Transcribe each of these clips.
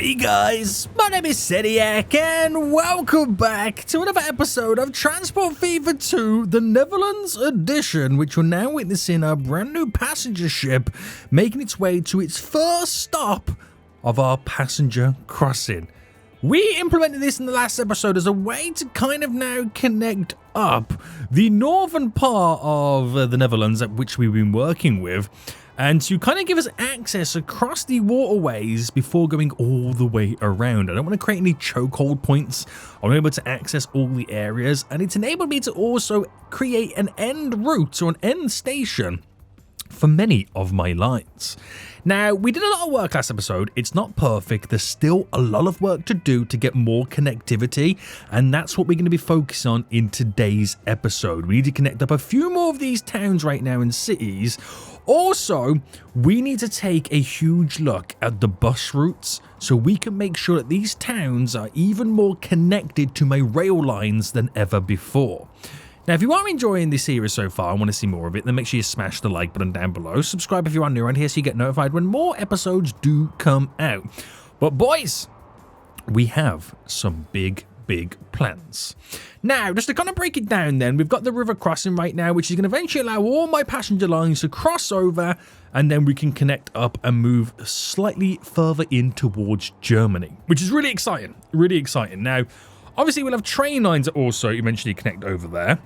Hey guys, my name is Sediak and welcome back to another episode of Transport Fever 2, the Netherlands edition, which we're now witnessing a brand new passenger ship making its way to its first stop of our passenger crossing. We implemented this in the last episode as a way to kind of now connect up the northern part of the Netherlands at which we've been working with, and to kind of give us access across the waterways before going all the way around. I don't want to create any chokehold points. I'm able to access all the areas, and it's enabled me to also create an end route or an end station for many of my lines. Now, we did a lot of work last episode. It's not perfect. There's still a lot of work to do to get more connectivity, and that's what we're going to be focusing on in today's episode. We need to connect up a few more of these towns right now and cities. Also, we need to take a huge look at the bus routes so we can make sure that these towns are even more connected to my rail lines than ever before. Now, if you are enjoying this series so far and want to see more of it, then make sure you smash the like button down below. Subscribe if you are new around here so you get notified when more episodes do come out. But boys, we have some big plans. Now, just to kind of break it down then, we've got the river crossing right now, which is going to eventually allow all my passenger lines to cross over, and then we can connect up and move slightly further in towards Germany, which is really exciting, Now, obviously we'll have train lines that also eventually connect over there,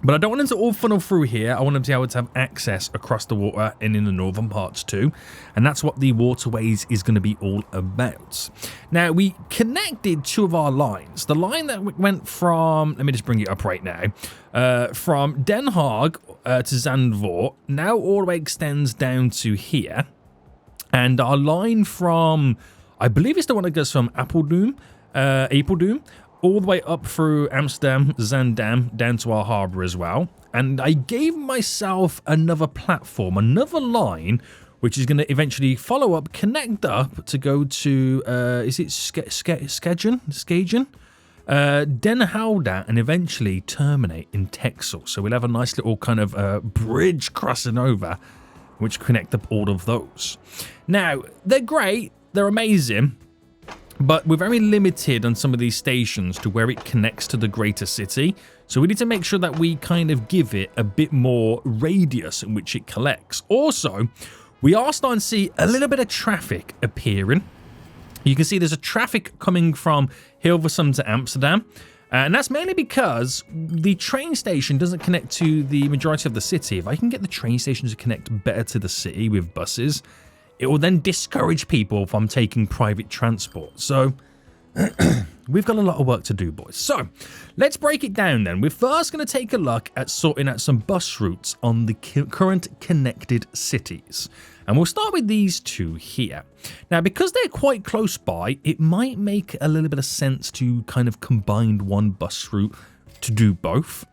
but I don't want them to all funnel through here. I want them to be able to have access across the water and in the northern parts too. And that's what the waterways is going to be all about. Now, we connected two of our lines. The line that went from, let me just bring it up right now, from Den Haag to Zandvoort, now all the way extends down to here. And our line from, I believe it's the one that goes from Apeldoorn, all the way up through Amsterdam, Zaandam, down to our harbour as well. And I gave myself another platform, another line, which is going to eventually follow up, connect up to go to, is it Skagen? Den Helder, and eventually terminate in Texel. So we'll have a nice little kind of bridge crossing over, which connect up all of those. Now, they're great, they're amazing, but we're very limited on some of these stations to where it connects to the greater city. So we need to make sure that we kind of give it a bit more radius in which it collects. Also, we are starting to see a little bit of traffic appearing. You can see there's a traffic coming from Hilversum to Amsterdam. And that's mainly because the train station doesn't connect to the majority of the city. If I can get the train station to connect better to the city with buses, it will then discourage people from taking private transport. So we've got a lot of work to do, boys. So let's break it down then. We're first going to take a look at sorting out some bus routes on the current connected cities. And we'll start with these two here. Now, because they're quite close by, it might make a little bit of sense to kind of combine one bus route to do both.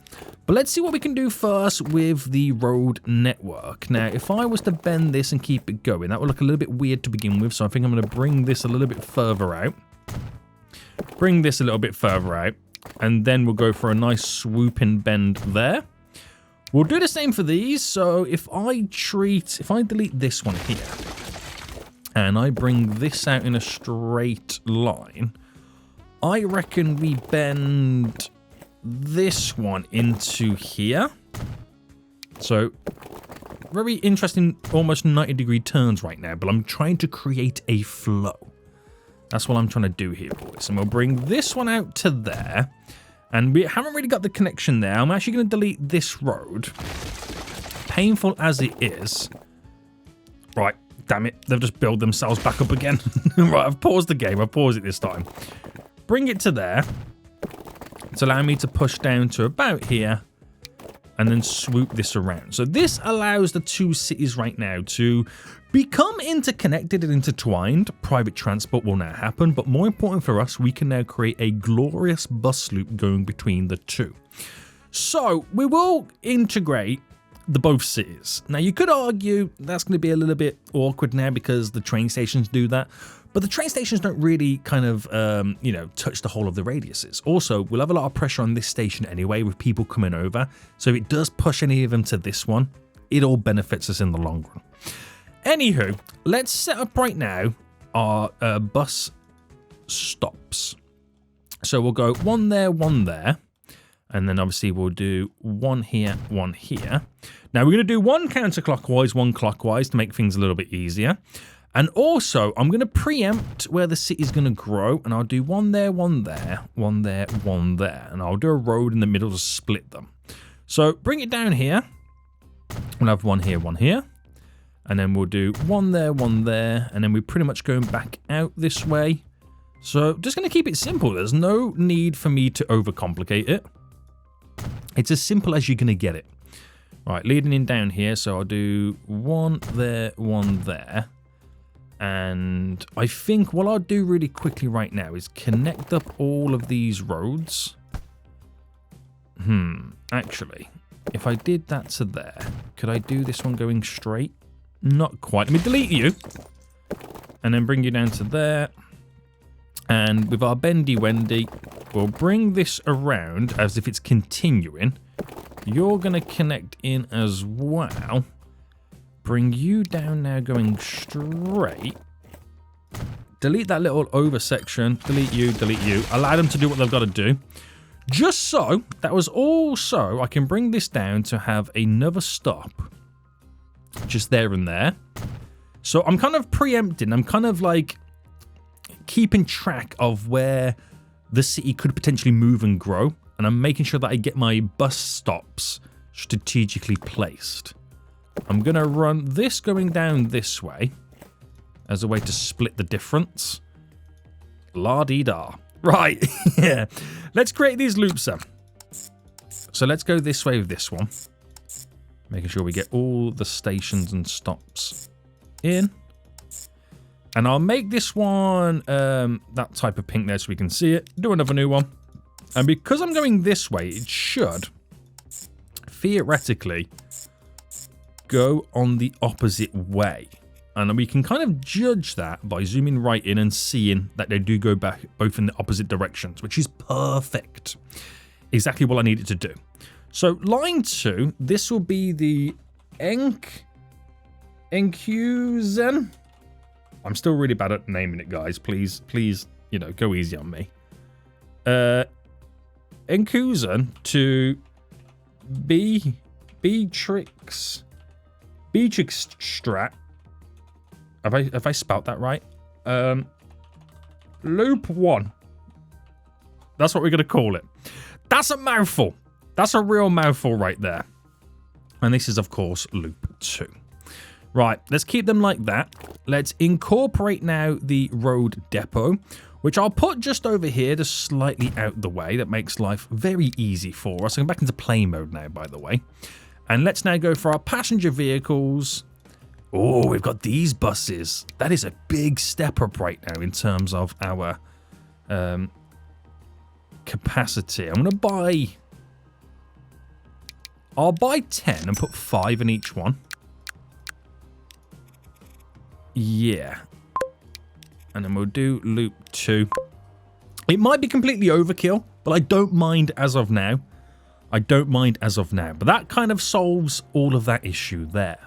But let's see what we can do first with the road network. Now, if I was to bend this and keep it going, that would look a little bit weird to begin with. So I think I'm going to bring this a little bit further out. And then we'll go for a nice swooping bend there. We'll do the same for these. So if I delete this one here and I bring this out in a straight line, I reckon we bend this one into here. So very interesting, almost 90-degree turns right now, but I'm trying to create a flow. That's what I'm trying to do here, boys. And we'll bring this one out to there. And we haven't really got the connection there. I'm actually going to delete this road. Painful as it is. Right, damn it. They've just built themselves back up again. Right, I've paused the game. I've paused it this time. Bring it to there. It's allowing me to push down to about here and then swoop this around. So this allows the two cities right now to become interconnected and intertwined. Private transport will now happen, but more important for us, we can now create a glorious bus loop going between the two. So we will integrate the both cities. Now, you could argue that's going to be a little bit awkward now because the train stations do that. But the train stations don't really kind of, touch the whole of the radiuses. Also, we'll have a lot of pressure on this station anyway with people coming over. So if it does push any of them to this one, it all benefits us in the long run. Anywho, let's set up right now our bus stops. So we'll go one there, and then obviously we'll do one here, one here. Now we're going to do one counterclockwise, one clockwise to make things a little bit easier. And also, I'm going to preempt where the city's going to grow, and I'll do one there, one there, one there, one there. And I'll do a road in the middle to split them. So bring it down here. We'll have one here. And then we'll do one there, and then we're pretty much going back out this way. So just going to keep it simple. There's no need for me to overcomplicate it. It's as simple as you're going to get it. Right, leading in down here. So I'll do one there, one there. And I think what I'll do really quickly right now is connect up all of these roads. Actually, if I did that to there, could I do this one going straight? Not quite. Let me delete you. And then bring you down to there. And with our bendy Wendy, we'll bring this around as if it's continuing. You're going to connect in as well. Bring you down now going straight. Delete that little over section. Delete you, delete you. Allow them to do what they've got to do. Just so, that was also, I can bring this down to have another stop. Just there and there. So I'm kind of preempting. I'm kind of like keeping track of where the city could potentially move and grow. And I'm making sure that I get my bus stops strategically placed. I'm going to run this going down this way as a way to split the difference. La-dee-da. Right, yeah. Let's create these loops then. So let's go this way with this one. Making sure we get all the stations and stops in. And I'll make this one that type of pink there so we can see it. Do another new one. And because I'm going this way, it should theoretically go on the opposite way. And we can kind of judge that by zooming right in and seeing that they do go back both in the opposite directions, which is perfect. Exactly what I needed to do. So line 2, this will be the Enkuzen. I'm still really bad at naming it, guys. Please, you know, go easy on me. Enkuzen to Beatrix Strat. Have I spelt that right? Loop 1. That's what we're going to call it. That's a mouthful. That's a real mouthful right there. And this is, of course, loop 2. Right, let's keep them like that. Let's incorporate now the road depot, which I'll put just over here, just slightly out the way. That makes life very easy for us. I'm back into play mode now, by the way. And let's now go for our passenger vehicles. Oh, we've got these buses. That is a big step up right now in terms of our capacity. I'm going to buy... I'll buy 10 and put 5 in each one. Yeah. And then we'll do loop 2. It might be completely overkill, but I don't mind as of now. I don't mind as of now. But that kind of solves all of that issue there.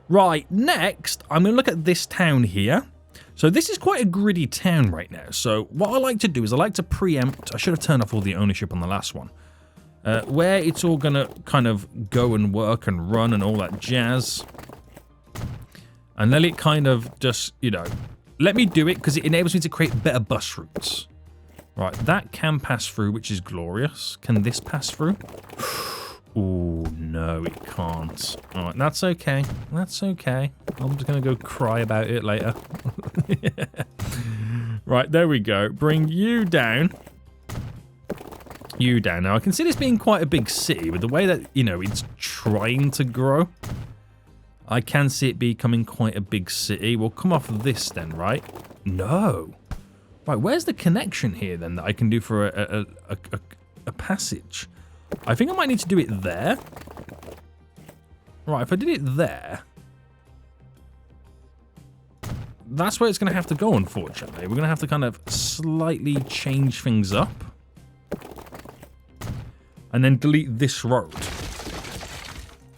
Right, next, I'm going to look at this town here. So this is quite a gritty town right now. So what I like to do is I like to preempt. I should have turned off all the ownership on the last one. Where it's all going to kind of go and work and run and all that jazz. And let it kind of just, you know, let me do it because it enables me to create better bus routes. Right, that can pass through, which is glorious. Can this pass through? Oh, no, it can't. All right, that's okay. That's okay. I'm just going to go cry about it later. Yeah. Right, there we go. Bring you down. You down. Now, I can see this being quite a big city with the way that, you know, it's trying to grow. I can see it becoming quite a big city. We'll come off of this then, right? No. Right, where's the connection here then that I can do for a passage? I think I might need to do it there. Right, if I did it there, that's where it's going to have to go, unfortunately. We're going to have to kind of slightly change things up. And then delete this road.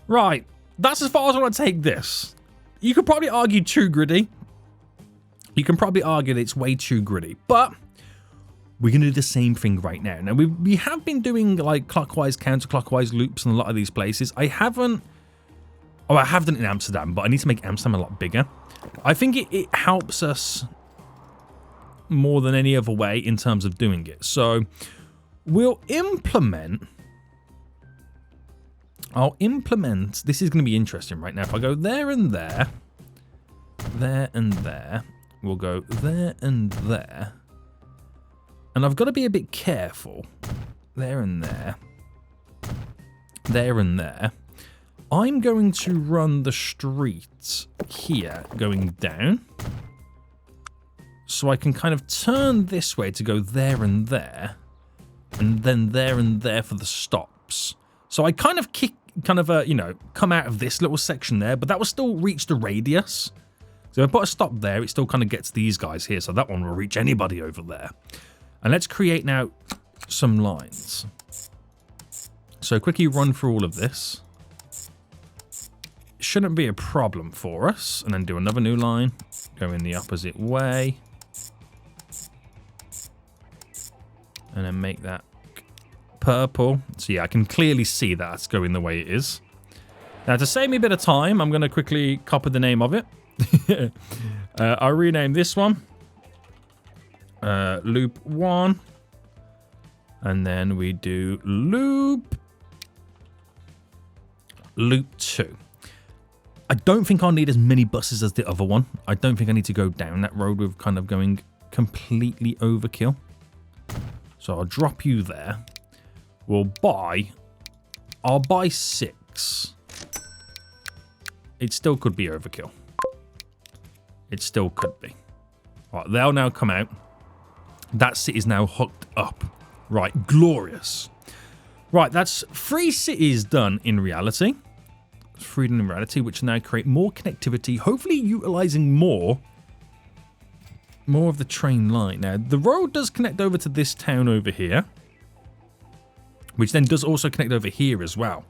Right, that's as far as I want to take this. You could probably argue too gritty. You can probably argue that it's way too gritty, but we're going to do the same thing right now. Now, we have been doing like clockwise, counterclockwise loops in a lot of these places. I haven't... Oh, I have done it in Amsterdam, but I need to make Amsterdam a lot bigger. I think it helps us more than any other way in terms of doing it. So we'll implement... I'll implement... This is going to be interesting right now. If I go there and there, there and there, we'll go there and there. And I've got to be a bit careful. There and there. There and there. I'm going to run the street here going down. So I can kind of turn this way to go there and there. And then there and there for the stops. So I kind of come out of this little section there, but that will still reach the radius. So if I put a stop there, it still kind of gets these guys here. So that one will reach anybody over there. And let's create now some lines. So quickly run through all of this. Shouldn't be a problem for us. And then do another new line. Go in the opposite way. And then make that purple. So yeah, I can clearly see that that's going the way it is. Now to save me a bit of time, I'm going to quickly copy the name of it. I'll rename this one. Loop 1. And then we do loop 2. I don't think I'll need as many buses as the other one. I don't think I need to go down that road with kind of going completely overkill. So I'll drop you there. I'll buy 6. It still could be overkill. It still could be. Right, they'll now come out. That city's now hooked up. Right, glorious. Right, that's 3 cities done in reality. 3 in reality, which now create more connectivity, hopefully utilizing more of the train line. Now, the road does connect over to this town over here, which then does also connect over here as well.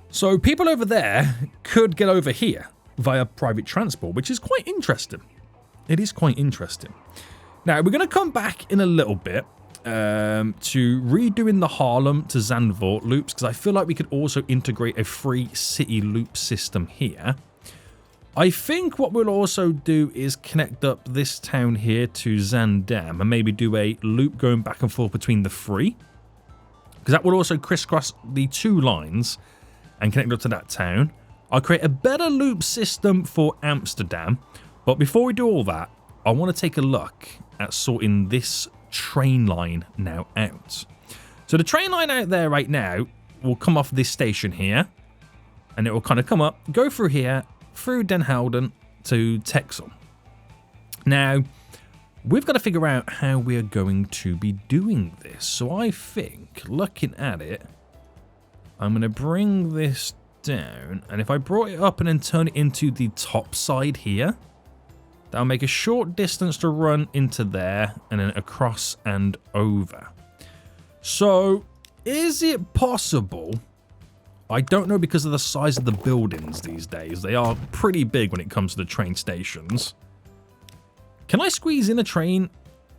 So people over there could get over here via private transport, which is quite interesting. It is quite interesting. Now, we're going to come back in a little bit to redoing the Haarlem to Zandvoort loops, because I feel like we could also integrate a free city loop system here. I think what we'll also do is connect up this town here to Zandam and maybe do a loop going back and forth between the 3. Because that will also crisscross the 2 lines and connect up to that town. I'll create a better loop system for Amsterdam. But before we do all that, I want to take a look at sorting this train line now out. So the train line out there right now will come off this station here. And it will kind of come up, go through here, through Den Helder to Texel. Now, we've got to figure out how we're going to be doing this. So I think, looking at it, I'm going to bring this down. And if I brought it up and then turn it into the top side here, that'll make a short distance to run into there and then across and over. So, is it possible? I don't know, because of the size of the buildings these days. They are pretty big when it comes to the train stations. Can I squeeze in a train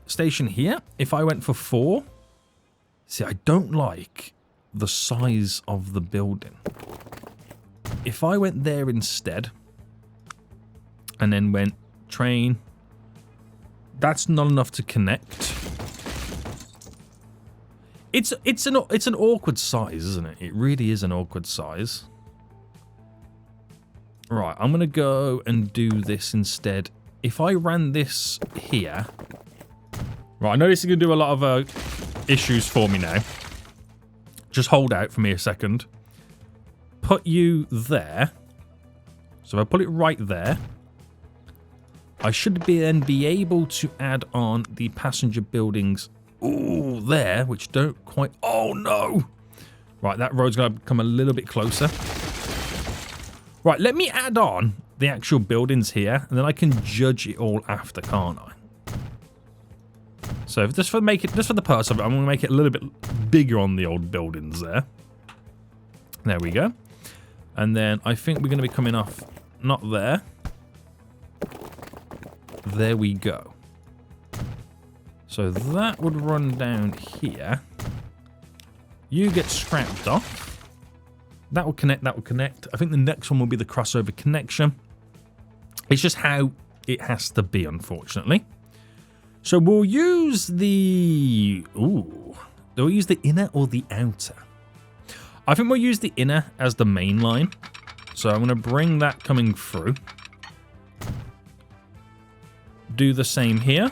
station here if I went for 4? See, I don't like the size of the building. If I went there instead and then went train, that's not enough to connect. It's an awkward size, isn't it? It really is an awkward size. Right, I'm gonna go and do this instead. If I ran this here, right, I know this is gonna do a lot of issues for me now. Just hold out for me a second. Put you there. So if I put it right there, I should then be able to add on the passenger buildings, ooh, there, which don't quite, oh no. Right, that road's going to come a little bit closer. Right, let me add on the actual buildings here, and then I can judge it all after, can't I? So just for the purpose of it, I'm going to make it a little bit bigger on the old buildings there. There we go. And then I think we're going to be coming off, not there. There we go. So that would run down here. You get scrapped off. That will connect, that will connect. I think the next one will be the crossover connection. It's just how it has to be, unfortunately. So we'll use the... Ooh. Do we use the inner or the outer? I think we'll use the inner as the main line. So I'm going to bring that coming through. Do the same here.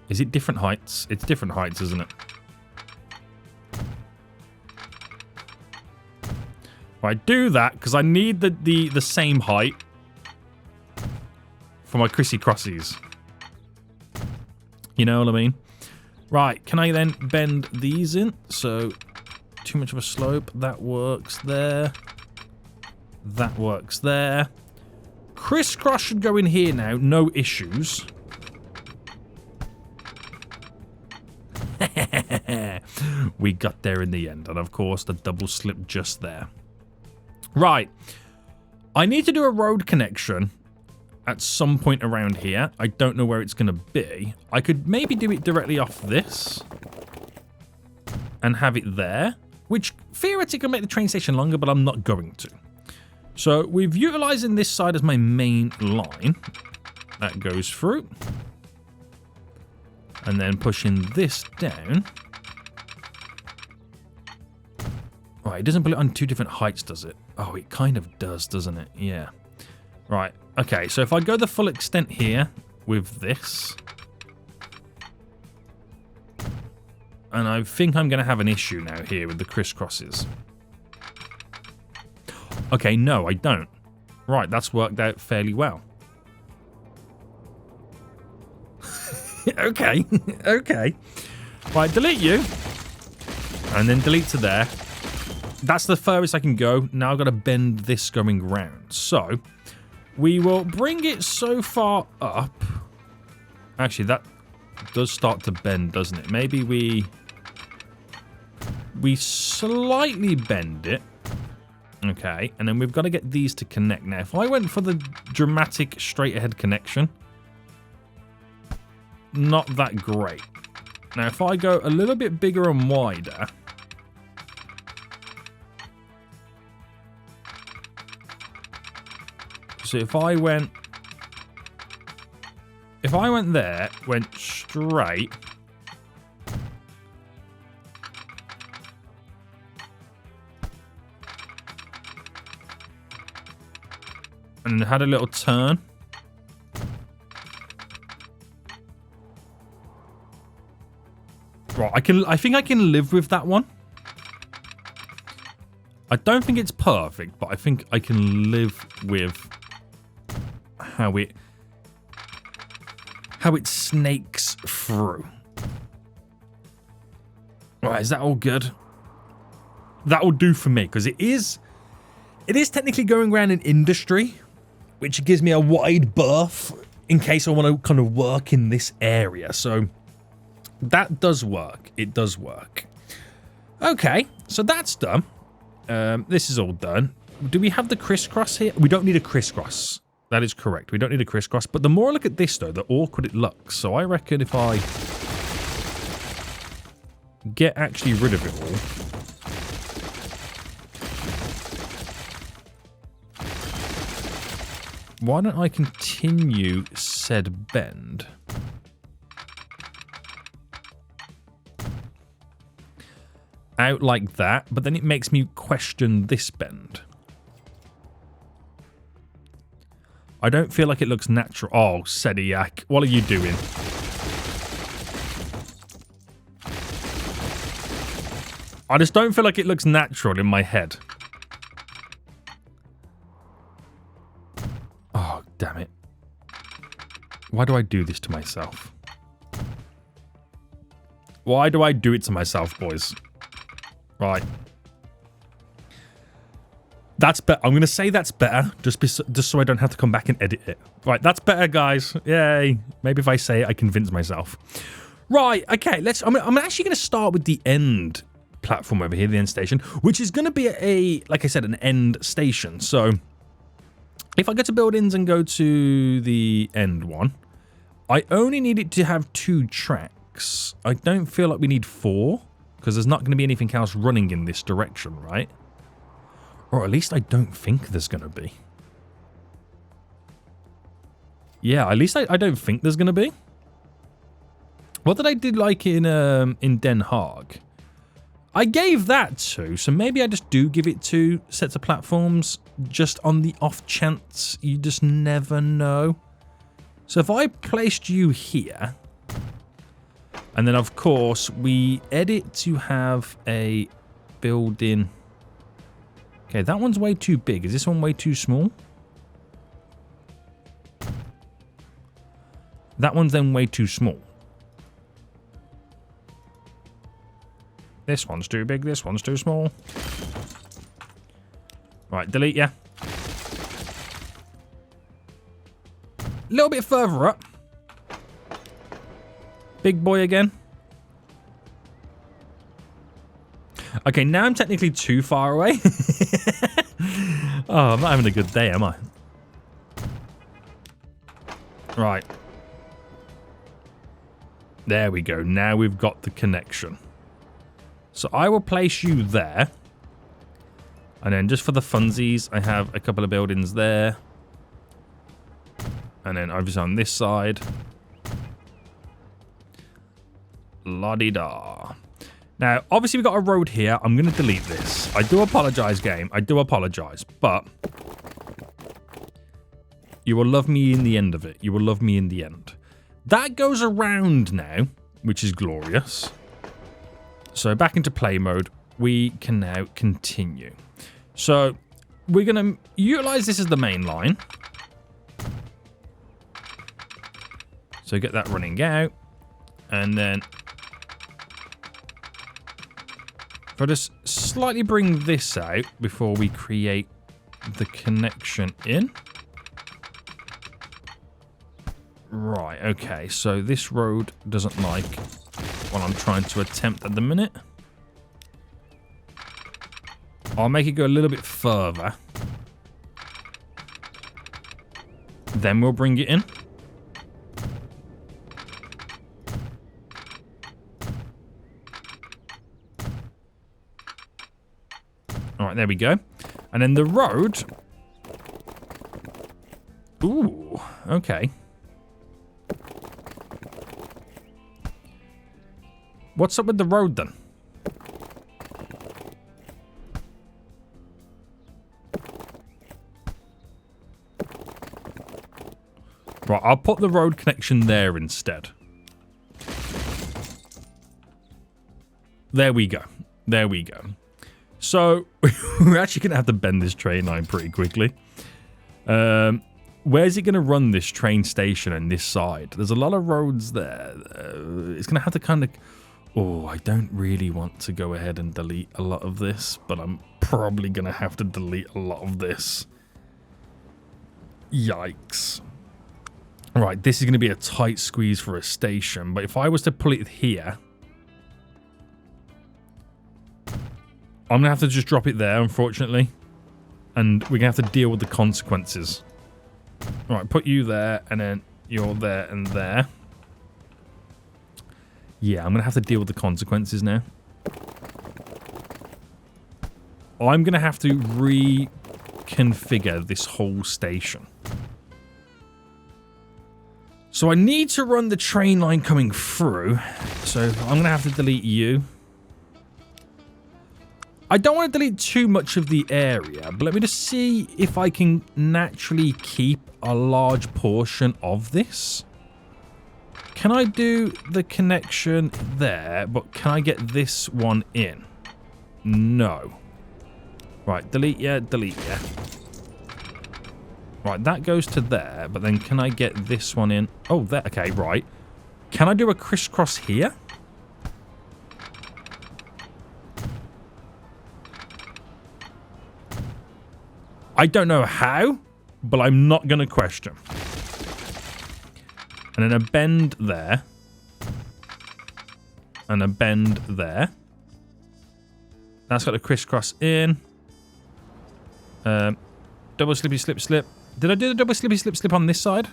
Is it different heights? It's different heights, isn't it? Right, do that because I need the same height for my Chrissy Crossies. You know what I mean? Right, can I then bend these in? So, too much of a slope. That works there. That works there. Crisscross should go in here now. No issues. We got there in the end. And of course, the double slip just there. Right. I need to do a road connection at some point around here. I don't know where it's going to be. I could maybe do it directly off this and have it there, which theoretically can make the train station longer, but I'm not going to. So we're utilizing this side as my main line. That goes through. And then pushing this down. Right, it doesn't put it on two different heights, does it? Oh, it kind of does, doesn't it? Yeah. Right, okay, so if I go the full extent here with this, and I think I'm going to have an issue now here with the crisscrosses. Okay, no, I don't. Right, that's worked out fairly well. Okay, okay. Right, delete you, and then delete to there. That's the furthest I can go. Now I've got to bend this going round. So we will bring it so far up. Actually, that does start to bend, doesn't it? Maybe we slightly bend it. Okay, and then we've got to get these to connect. Now, if I went for the dramatic straight ahead connection, not that great. Now, if I go a little bit bigger and wider, so if I went there, went straight, and had a little turn, right, I think I can live with that one. I don't think it's perfect, but I think I can live with how it snakes through. Right, is that all good? That will do for me, because it is technically going around an industry, which gives me a wide berth in case I want to kind of work in this area. So that does work. It does work. Okay, so that's done. This is all done. Do we have the crisscross here? We don't need a crisscross. That is correct. We don't need a crisscross. But the more I look at this, though, the awkward it looks. So I reckon if I get actually rid of it all, why don't I continue said bend? Out like that, but then it makes me question this bend. I don't feel like it looks natural. Oh, Sediak, what are you doing? I just don't feel like it looks natural in my head. Oh, damn it. Why do I do this to myself? Why do I do it to myself, boys? Right. That's better. I'm going to say that's better, just so I don't have to come back and edit it. Right, that's better, guys. Yay. Maybe if I say it, I convince myself. Right, okay, I'm actually going to start with the end platform over here, the end station, which is going to be like I said, an end station. So If I go to buildings and go to the end one, I only need it to have 2 tracks. I don't feel like we need 4 because there's not going to be anything else running in this direction, right? Or at least I don't think there's going to be. Yeah, at least I don't think there's going to be. What did I do like in Den Haag? I gave that 2, so maybe I just do give it 2 sets of platforms just on the off chance. You just never know. So if I placed you here, and then of course we edit to have a building. Okay, that one's way too big. Is this one way too small? That one's then way too small. This one's too big, this one's too small. Right, delete, yeah. A little bit further up. Big boy again. Okay, now I'm technically too far away. Oh, I'm not having a good day, am I? Right. There we go. Now we've got the connection. So I will place you there. And then just for the funsies, I have a couple of buildings there. And then obviously on this side. La-di-da. Now, obviously we've got a road here. I'm going to delete this. I do apologize, game. I do apologize. But you will love me in the end of it. You will love me in the end. That goes around now, which is glorious. So back into play mode, we can now continue. So we're going to utilize this as the main line. So get that running out. And then if I just slightly bring this out before we create the connection in. Right, okay, so this road doesn't like what I'm trying to attempt at the minute. I'll make it go a little bit further. Then we'll bring it in. Alright, there we go. And then the road... Ooh, okay. What's up with the road then? Right, I'll put the road connection there instead. There we go. There we go. So, we're actually going to have to bend this train line pretty quickly. Where's it going to run this train station and this side? There's a lot of roads there. It's going to have to kind of... Oh, I don't really want to go ahead and delete a lot of this, but I'm probably going to have to delete a lot of this. Yikes. Right, this is going to be a tight squeeze for a station, but if I was to pull it here, I'm going to have to just drop it there, unfortunately, and we're going to have to deal with the consequences. Right, put you there, and then you're there and there. Yeah, I'm going to have to deal with the consequences now. I'm going to have to reconfigure this whole station. So I need to run the train line coming through. So I'm going to have to delete you. I don't want to delete too much of the area, but let me just see if I can naturally keep a large portion of this. Can I do the connection there, but can I get this one in? No. Right, delete, yeah, delete, yeah. Right, that goes to there, but then can I get this one in? Oh, there, okay, right. Can I do a crisscross here? I don't know how, but I'm not going to question. And then a bend there. And a bend there. That's got a crisscross in. Double slippy slip slip. Did I do the double slippy slip on this side?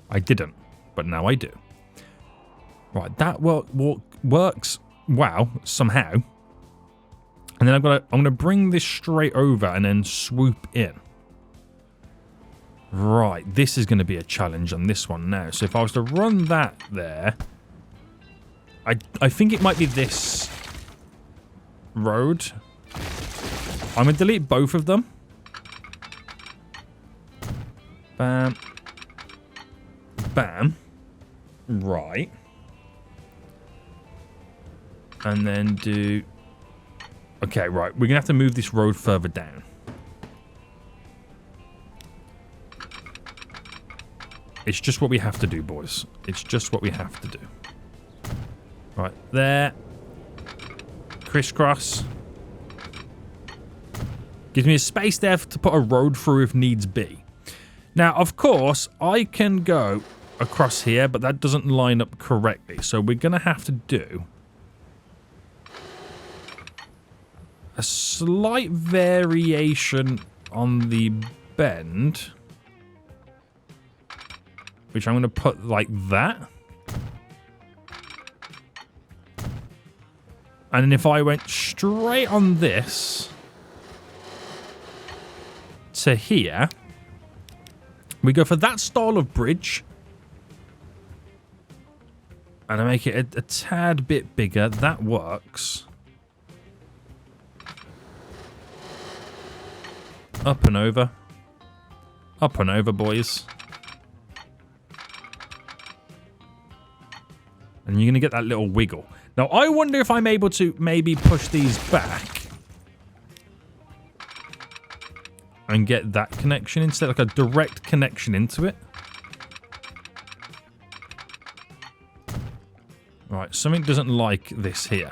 I didn't, but now I do. Right, that works. Wow, somehow. And then I'm gonna bring this straight over and then swoop in. Right, this is gonna be a challenge on this one now. So if I was to run that there, I think it might be this road. I'm gonna delete both of them. Bam. Bam. Right. And then do... Okay, right. We're going to have to move this road further down. It's just what we have to do, boys. It's just what we have to do. Right, there. Crisscross. Gives me a space there to put a road through if needs be. Now, of course, I can go across here, but that doesn't line up correctly. So we're going to have to do a slight variation on the bend, which I'm going to put like that. And then if I went straight on this to here, we go for that style of bridge. And I make it a tad bit bigger. That works. Up and over. Up and over, boys. And you're going to get that little wiggle. Now, I wonder if I'm able to maybe push these back and get that connection instead, like a direct connection into it. Right, something doesn't like this here.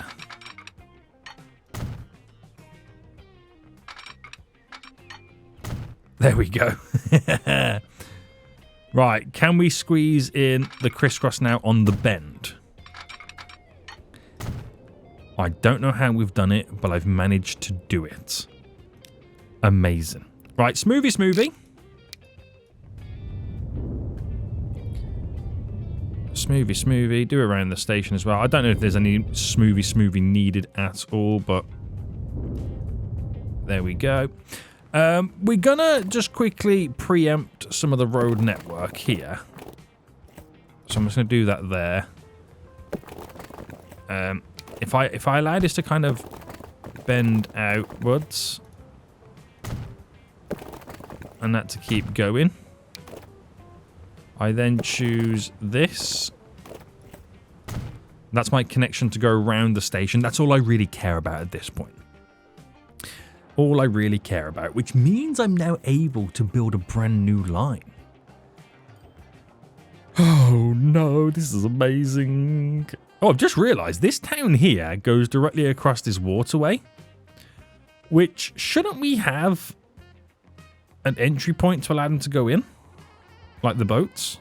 There we go. Right, can we squeeze in the crisscross now on the bend? I don't know how we've done it, but I've managed to do it. Amazing. Right, smoothie smoothie. Smoothie smoothie. Do it around the station as well. I don't know if there's any smoothie smoothie needed at all, but there we go. We're gonna just quickly preempt some of the road network here. So I'm just gonna do that there. If I allow this to kind of bend outwards and that to keep going, I then choose this. That's my connection to go around the station. That's all I really care about at this point. All I really care about, which means I'm now able to build a brand new line. Oh no, this is amazing. Oh, I've just realised this town here goes directly across this waterway, which shouldn't we have an entry point to allow them to go in? Like the boats?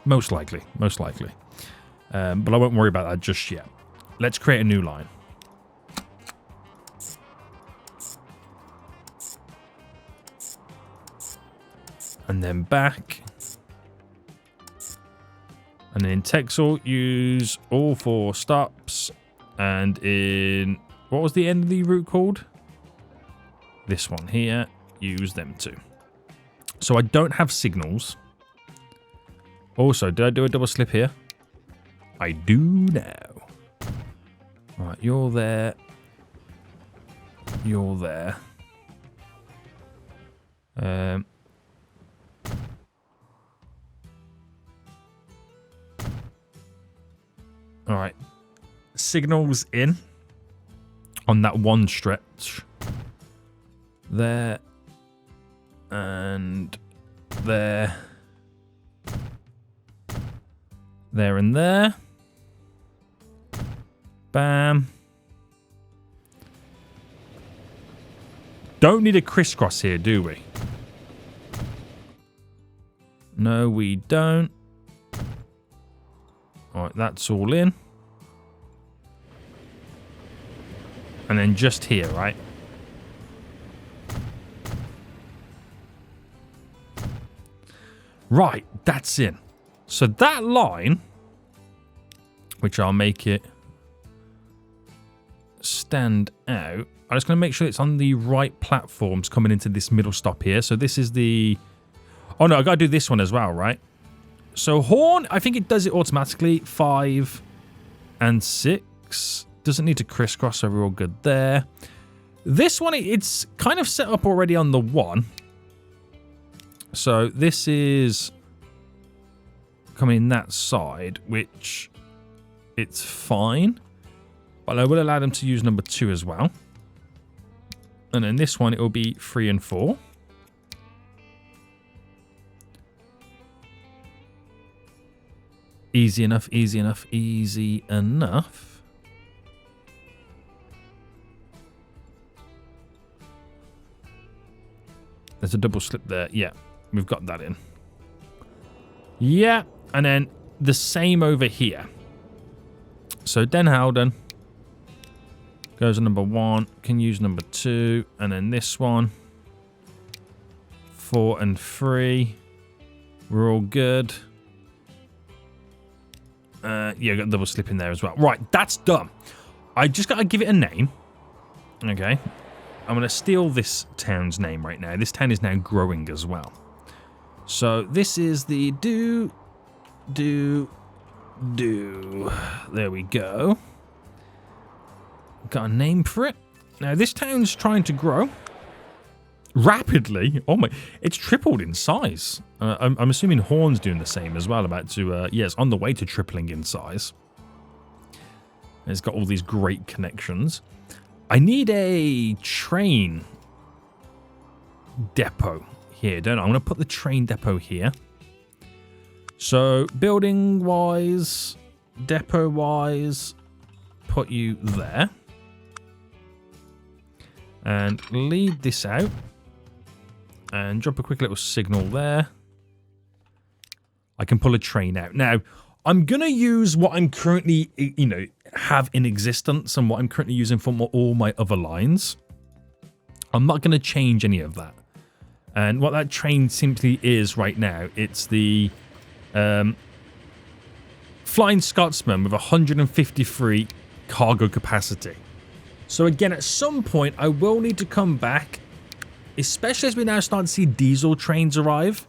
Most likely, most likely. But I won't worry about that just yet. Let's create a new line. And then back. And then in Texel, use all 4 stops. And in... What was the end of the route called? This one here. Use them too. So I don't have signals. Also, did I do a double slip here? I do now. Right, you're there. You're there. Alright. Signals in. On that one stretch. There. And there. There and there. Bam. Don't need a crisscross here, do we? No, we don't. Alright, that's all in. And then just here, right? Right, that's in. So that line, which I'll make it stand out. I'm just going to make sure it's on the right platforms coming into this middle stop here. So this is the... Oh, no, I got to do this one as well, right? So horn, I think it does it automatically. 5 and 6. Doesn't need to crisscross, so we're all good there. This one, it's kind of set up already on the 1. So this is coming in that side, which it's fine. But I will allow them to use number 2 as well. And then this one, it will be 3 and 4. Easy enough, easy enough, easy enough. There's a double slip there. Yeah, we've got that in. Yeah, and then the same over here. So Den Howden goes to number 1, can use number 2, and then this one, 4 and 3. We're all good. Yeah, got a double slip in there as well. Right, that's done. I just got to give it a name. Okay. I'm going to steal this town's name right now. This town is now growing as well. So this is the do. There we go. Got a name for it. Now, this town's trying to grow rapidly. Oh my, it's tripled in size. I'm assuming Horn's doing the same as well. About to, yes, on the way to tripling in size. It's got all these great connections. I need a train depot here, don't I? I'm going to put the train depot here. So, building-wise, depot-wise, put you there. And lead this out. And drop a quick little signal there. I can pull a train out. Now, I'm going to use what I'm currently, have in existence and what I'm currently using for all my other lines. I'm not going to change any of that. And what that train simply is right now, it's the Flying Scotsman with 153 cargo capacity. So again, at some point, I will need to come back, especially as we now start to see diesel trains arrive.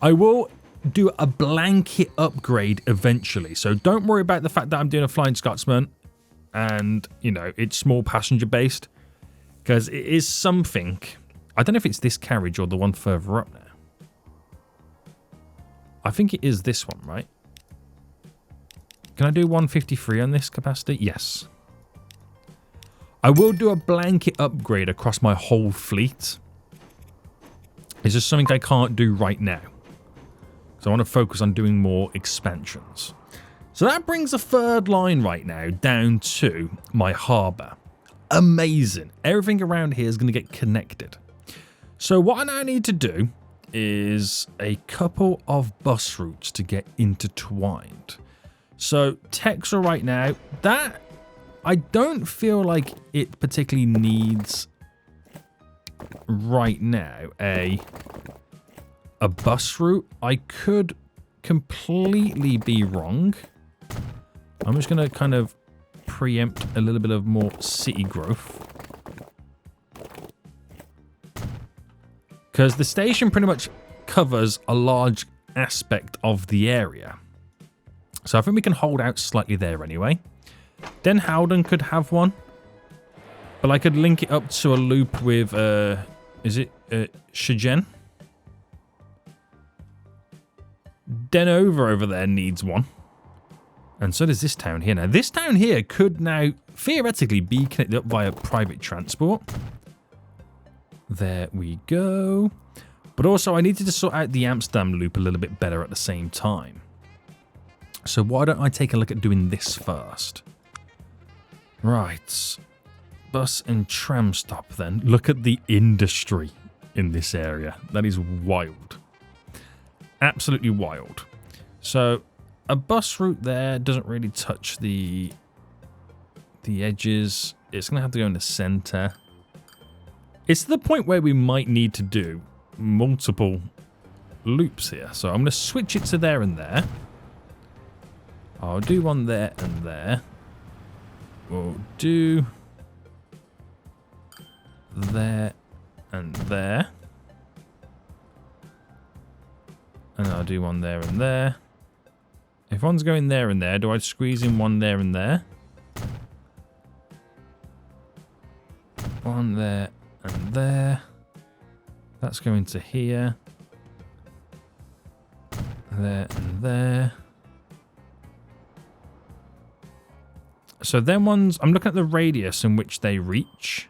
I will do a blanket upgrade eventually. So don't worry about the fact that I'm doing a Flying Scotsman and, it's small passenger based, because it is something. I don't know if it's this carriage or the one further up now. I think it is this one, right? Can I do 153 on this capacity? Yes. I will do a blanket upgrade across my whole fleet. It's just something I can't do right now. So I want to focus on doing more expansions. So that brings a third line right now down to my harbour. Amazing. Everything around here is going to get connected. So what I now need to do is a couple of bus routes to get intertwined. So Texel right now, that I don't feel like it particularly needs right now a bus route. I could completely be wrong. I'm just going to kind of preempt a little bit of more city growth. Because the station pretty much covers a large aspect of the area. So I think we can hold out slightly there anyway. Den Howden could have one. But I could link it up to a loop with, is it Shigen? Denover over there needs one. And so does this town here. Now, this town here could now theoretically be connected up via private transport. There we go. But also, I needed to sort out the Amsterdam loop a little bit better at the same time. So why don't I take a look at doing this first? Right. Bus and tram stop then. Look at the industry in this area. That is wild. Absolutely wild. So a bus route there doesn't really touch the edges. It's going to have to go in the center. It's to the point where we might need to do multiple loops here. So I'm going to switch it to there and there. I'll do one there and there. We'll do there and there. And I'll do one there and there. If one's going there and there, do I squeeze in one there and there? One there and there. That's going to here. There and there. So then ones, I'm looking at the radius in which they reach.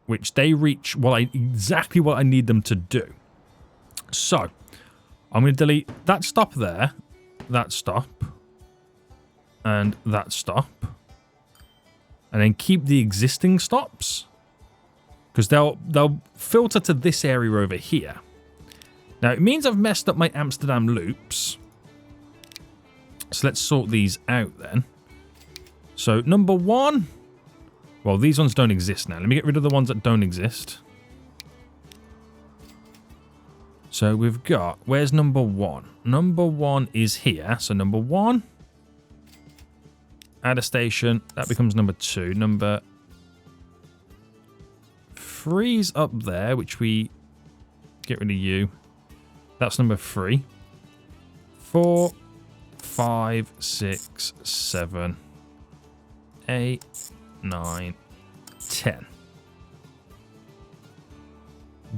Exactly what I need them to do. So, I'm going to delete that stop there, that stop, and that stop. And then keep the existing stops. Because they'll filter to this area over here. Now, it means I've messed up my Amsterdam loops. So let's sort these out then. So, number one. Well, these ones don't exist now. Let me get rid of the ones that don't exist. So, we've got... Where's number one? Number one is here. So, number one. Add a station. That becomes number two. Number... three's up there, which we... Get rid of you. That's number 3. 4, 5, 6, 7, 8, 9, 10.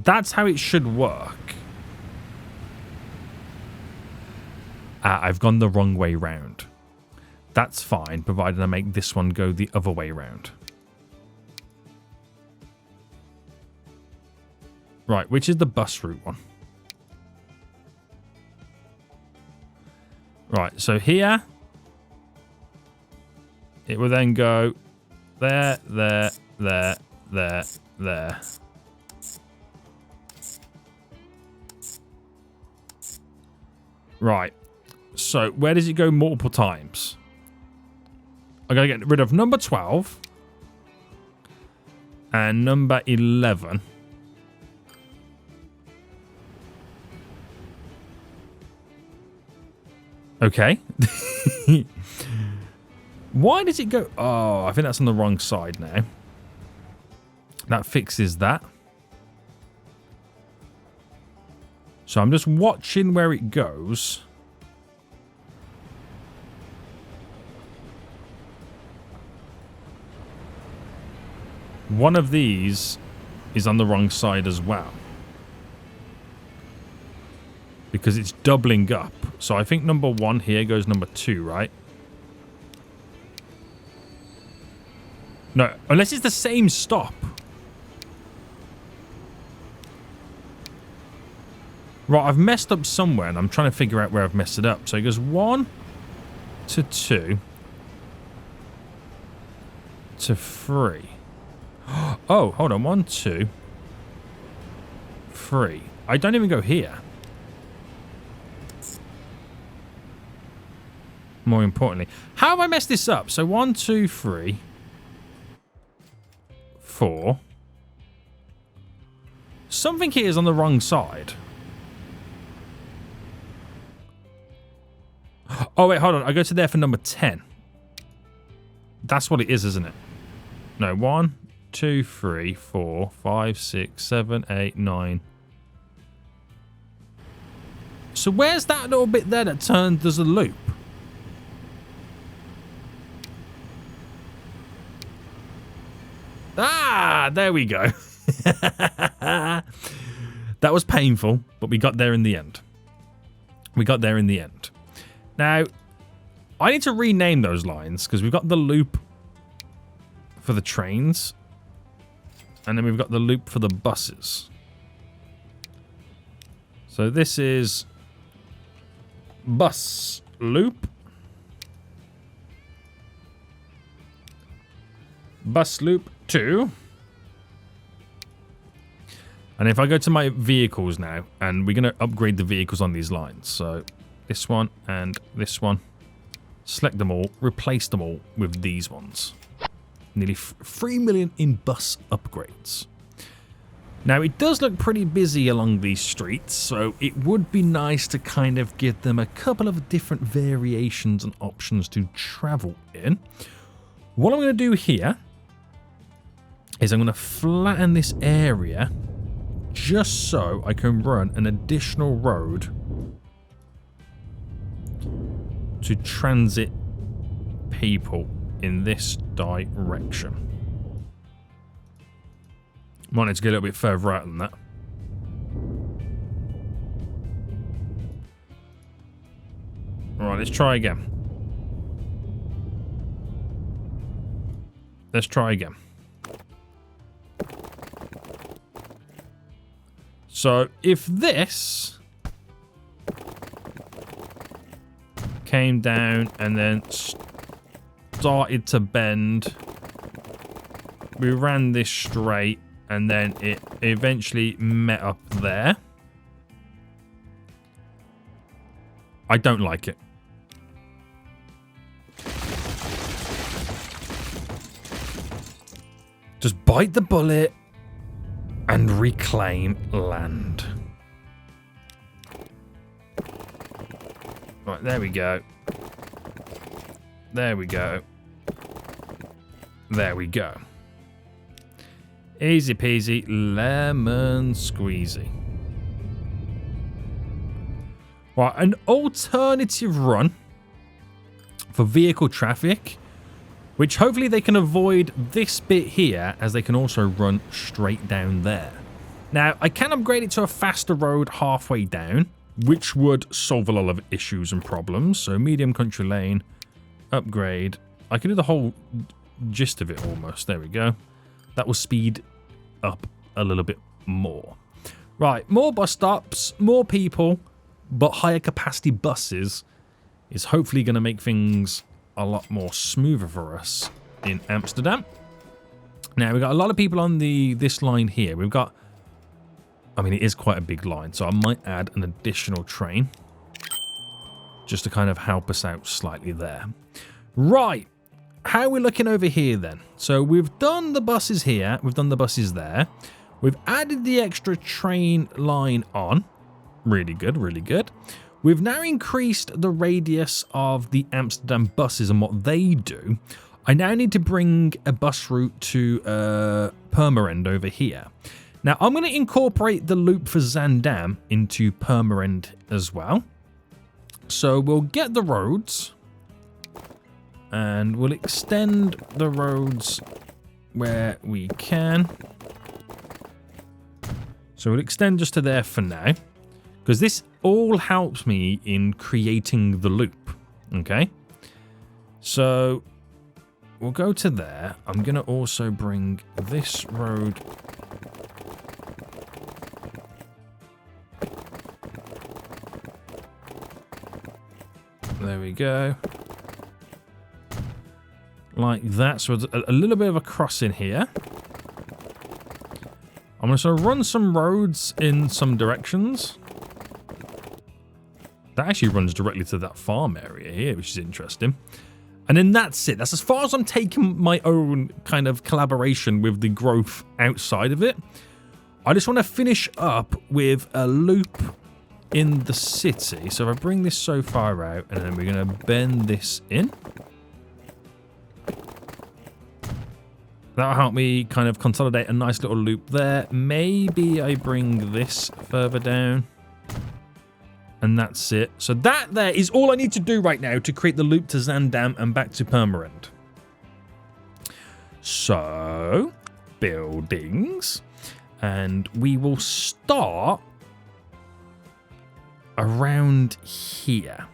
That's how it should work. I've gone the wrong way round. That's fine, provided I make this one go the other way round. Right, which is the bus route one? Right, so here, it will then go there, there, there, there, there. Right, so where does it go multiple times? I'm going to get rid of number 12 and number 11. Okay. Why does it go... Oh, I think that's on the wrong side now. That fixes that. So I'm just watching where it goes. One of these is on the wrong side as well. Because it's doubling up. So I think number 1 here goes number 2, right? No, unless it's the same stop. Right, I've messed up somewhere and I'm trying to figure out where I've messed it up. So it goes 1 to 2 to 3. Oh, hold on. 1, 2, 3. I don't even go here. More importantly, how have I messed this up? So 1, 2, 3, 4. Something here is on the wrong side. Oh, wait, hold on. I go to there for number 10. That's what it is, isn't it? No, 1, 2, 3, 4, 5, 6, 7, 8, 9. So where's that little bit there that does a loop? Ah, there we go. That was painful, but we got there in the end. We got there in the end. Now, I need to rename those lines because we've got the loop for the trains and then we've got the loop for the buses. So this is bus loop. Bus loop 2. And if I go to my vehicles now, and we're going to upgrade the vehicles on these lines. So this one and this one. Select them all, replace them all with these ones. Nearly 3 million in bus upgrades. Now, it does look pretty busy along these streets, so it would be nice to kind of give them a couple of different variations and options to travel in. What I'm going to do here is I'm going to flatten this area just so I can run an additional road to transit people in this direction. Might need to get a little bit further out than that. Alright, let's try again. Let's try again. So, if this came down and then started to bend, we ran this straight, and then it eventually met up there. I don't like it. Just bite the bullet and reclaim land. Right, there we go. There we go. There we go. Easy peasy, lemon squeezy. Right, an alternative run for vehicle traffic, which hopefully they can avoid this bit here, as they can also run straight down there. Now, I can upgrade it to a faster road halfway down, which would solve a lot of issues and problems. So medium country lane, upgrade. I can do the whole gist of it almost. There we go. That will speed up a little bit more. Right, more bus stops, more people, but higher capacity buses is hopefully going to make things a lot more smoother for us in Amsterdam. Now, we've got a lot of people on this line here. We've got, I mean, it is quite a big line, so I might add an additional train just to kind of help us out slightly there. Right. How are we looking over here then? So we've done the buses here. We've done the buses there. We've added the extra train line on. Really good, really good. We've now increased the radius of the Amsterdam buses and what they do. I now need to bring a bus route to Purmerend over here. Now, I'm going to incorporate the loop for Zaandam into Purmerend as well. So we'll get the roads. And we'll extend the roads where we can. So we'll extend just to there for now, because this all helps me in creating the loop. Okay. So we'll go to there. I'm going to also bring this road there we go. Like that, so a little bit of a crossing here. I'm going to sort of run some roads in some directions. That actually runs directly to that farm area here, which is interesting. And then that's it. That's as far as I'm taking my own kind of collaboration with the growth outside of it. I just want to finish up with a loop in the city. So if I bring this so far out, and then we're going to bend this in. That'll help me kind of consolidate a nice little loop there. Maybe I bring this further down. And that's it. So that there is all I need to do right now to create the loop to Zaandam and back to Purmerend. So, buildings. And we will start around here.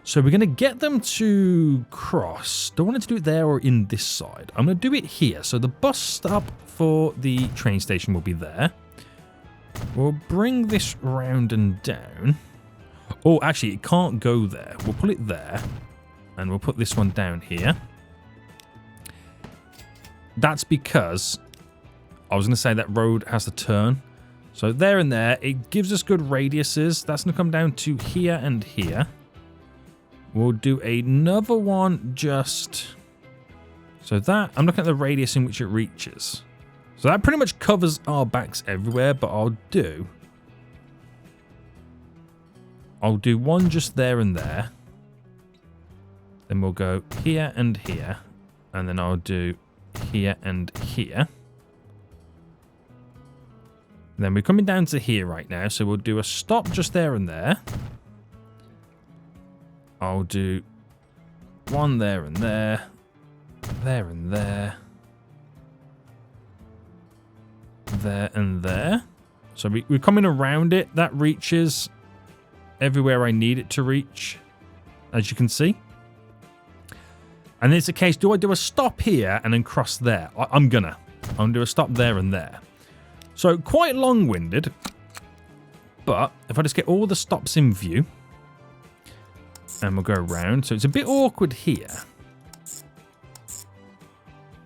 So we're going to get them to cross. Do I want it to do it there or in this side? I'm going to do it here. So the bus stop for the train station will be there. We'll bring this round and down. Oh, actually, it can't go there. We'll put it there. And we'll put this one down here. That's because I was going to say that road has to turn. So there and there, it gives us good radiuses. That's going to come down to here and here. We'll do another one just... So that, I'm looking at the radius in which it reaches. So that pretty much covers our backs everywhere, but I'll do one just there and there. Then we'll go here and here. And then I'll do here and here. And then we're coming down to here right now. So we'll do a stop just there and there. I'll do one there and there. There and there. There and there. So we're coming around it. That reaches everywhere I need it to reach, as you can see. And it's a case, do I do a stop here and then cross there? I'm gonna do a stop there and there. So quite long-winded, but if I just get all the stops in view, and we'll go around. So it's a bit awkward here,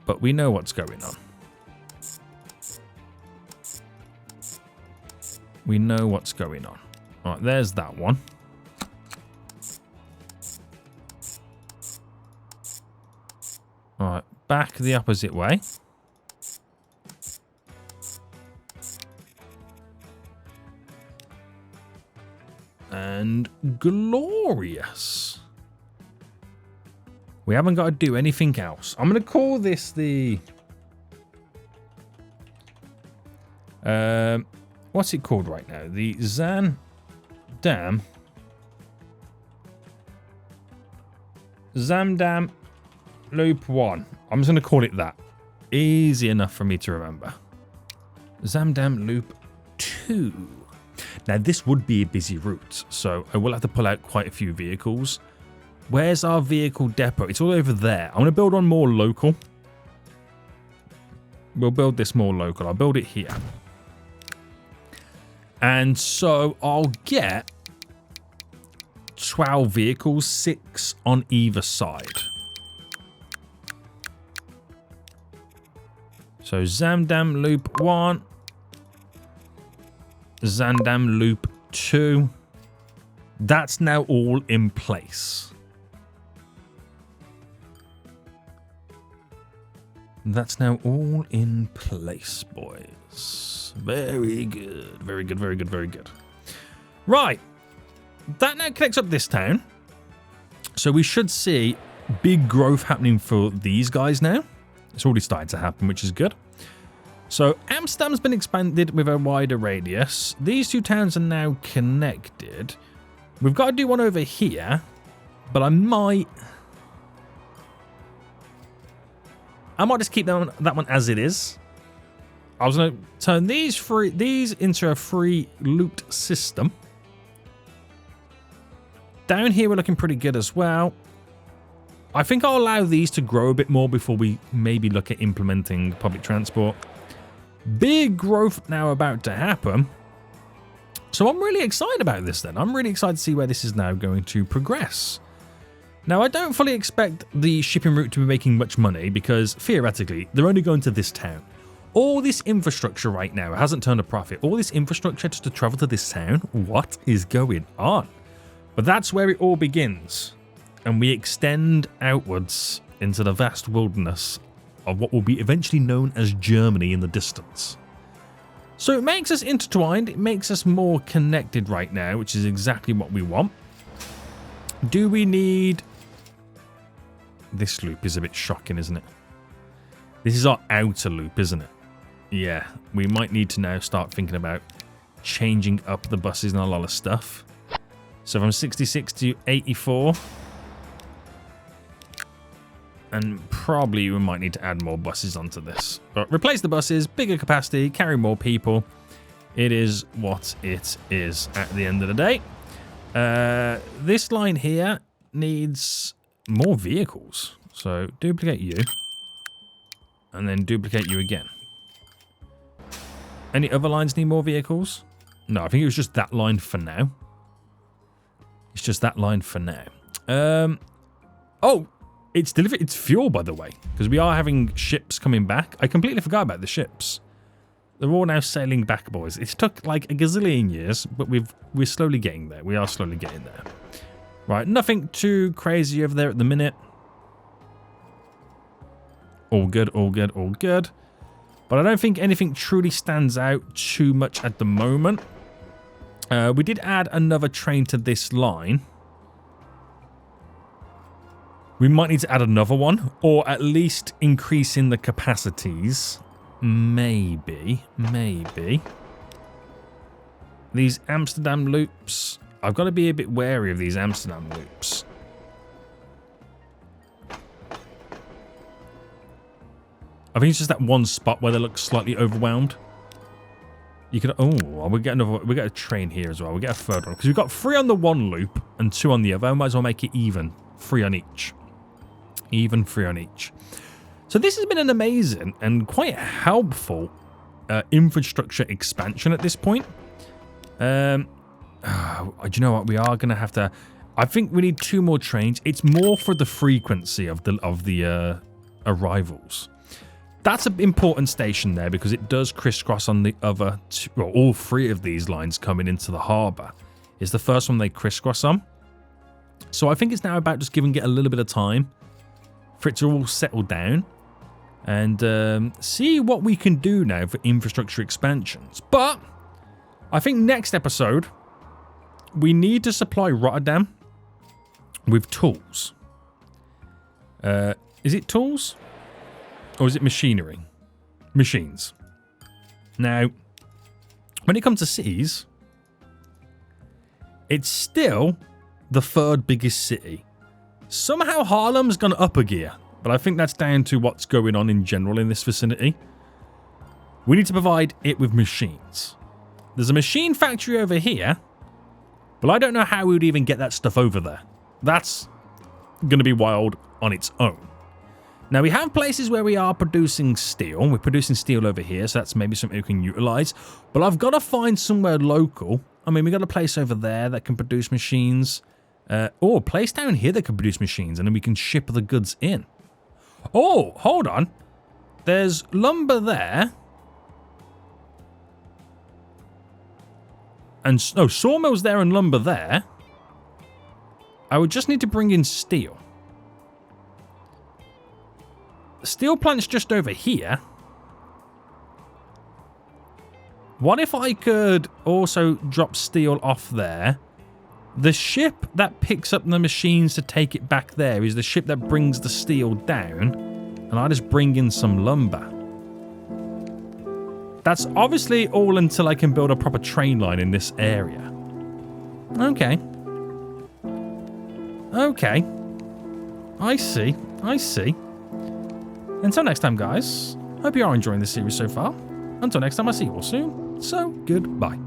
but we know what's going on. We know what's going on. All right, there's that one. All right, back the opposite way. And glorious. We haven't got to do anything else. I'm going to call this the... what's it called right now? The Zamdam Loop 1. I'm just going to call it that. Easy enough for me to remember. Zamdam Loop 2. Now, this would be a busy route, so I will have to pull out quite a few vehicles. Where's our vehicle depot? It's all over there. I'm going to build one more local. We'll build this more local. I'll build it here. And so I'll get 12 vehicles, 6 on either side. So Zamdam Loop 1. Zamdam Loop 2. That's now all in place. That's now all in place, boys. Very good. Very good, very good, very good. Right. That now connects up this town. So we should see big growth happening for these guys now. It's already started to happen, which is good. So Amsterdam's been expanded with a wider radius. These two towns are now connected. We've got to do one over here, but I might just keep that one as it is. I was going to turn these into a free loot system. Down here we're looking pretty good as well. I think I'll allow these to grow a bit more before we maybe look at implementing public transport. Big growth now about to happen. So I'm really excited about this then. I'm really excited to see where this is now going to progress. Now, I don't fully expect the shipping route to be making much money because theoretically, they're only going to this town. All this infrastructure right now hasn't turned a profit. All this infrastructure just to travel to this town. What is going on? But that's where it all begins. And we extend outwards into the vast wilderness of what will be eventually known as Germany in the distance. So it makes us intertwined, it makes us more connected right now, which is exactly what we want. Do we need... This loop is a bit shocking, isn't it? This is our outer loop, isn't it? Yeah, we might need to now start thinking about changing up the buses and a lot of stuff. So from 66 to 84... And probably we might need to add more buses onto this. But replace the buses, bigger capacity, carry more people. It is what it is at the end of the day. This line here needs more vehicles. So duplicate you. And then duplicate you again. Any other lines need more vehicles? No, I think it was just that line for now. It's just that line for now. Oh! It's delivered. It's fuel, by the way, because we are having ships coming back. I completely forgot about the ships. They're all now sailing back, boys. It took like a gazillion years, but we're slowly getting there. We are slowly getting there. Right, nothing too crazy over there at the minute. All good, all good, all good. But I don't think anything truly stands out too much at the moment. We did add another train to this line. We might need to add another one, or at least increase in the capacities. Maybe. These Amsterdam loops. I've got to be a bit wary of these Amsterdam loops. I think it's just that one spot where they look slightly overwhelmed. You could. Oh, we get another. We get a train here as well. We get a third one because we've got 3 on the one loop and 2 on the other. I might as well make it even. 3 on each. Even 3 on each. So this has been an amazing and quite helpful infrastructure expansion at this point. Do you know what? We are going to have to... I think we need 2 more trains. It's more for the frequency of the arrivals. That's an important station there because it does crisscross on the other... all 3 of these lines coming into the harbour. It's the first one they crisscross on. So I think it's now about just giving it a little bit of time for it to all settle down and see what we can do now for infrastructure expansions. But I think next episode, we need to supply Rotterdam with tools. Is it tools? Or is it machinery? Machines. Now, when it comes to cities, it's still the 3rd biggest city. Somehow Haarlem's gone up a gear, but I think that's down to what's going on in general in this vicinity. We need to provide it with machines. There's a machine factory over here, but I don't know how we would even get that stuff over there. That's going to be wild on its own. Now, we have places where we are producing steel. We're producing steel over here, so that's maybe something we can utilize. But I've got to find somewhere local. I mean, we got a place over there that can produce machines. Or a place down here that can produce machines, and then we can ship the goods in. Oh, hold on. There's lumber there. And sawmills there and lumber there. I would just need to bring in steel. The steel plant's just over here. What if I could also drop steel off there? The ship that picks up the machines to take it back there is the ship that brings the steel down, and I just bring in some lumber. That's obviously all until I can build a proper train line in this area. Okay. Okay. I see. Until next time, guys. Hope you are enjoying this series so far. Until next time, I'll see you all soon. So, goodbye.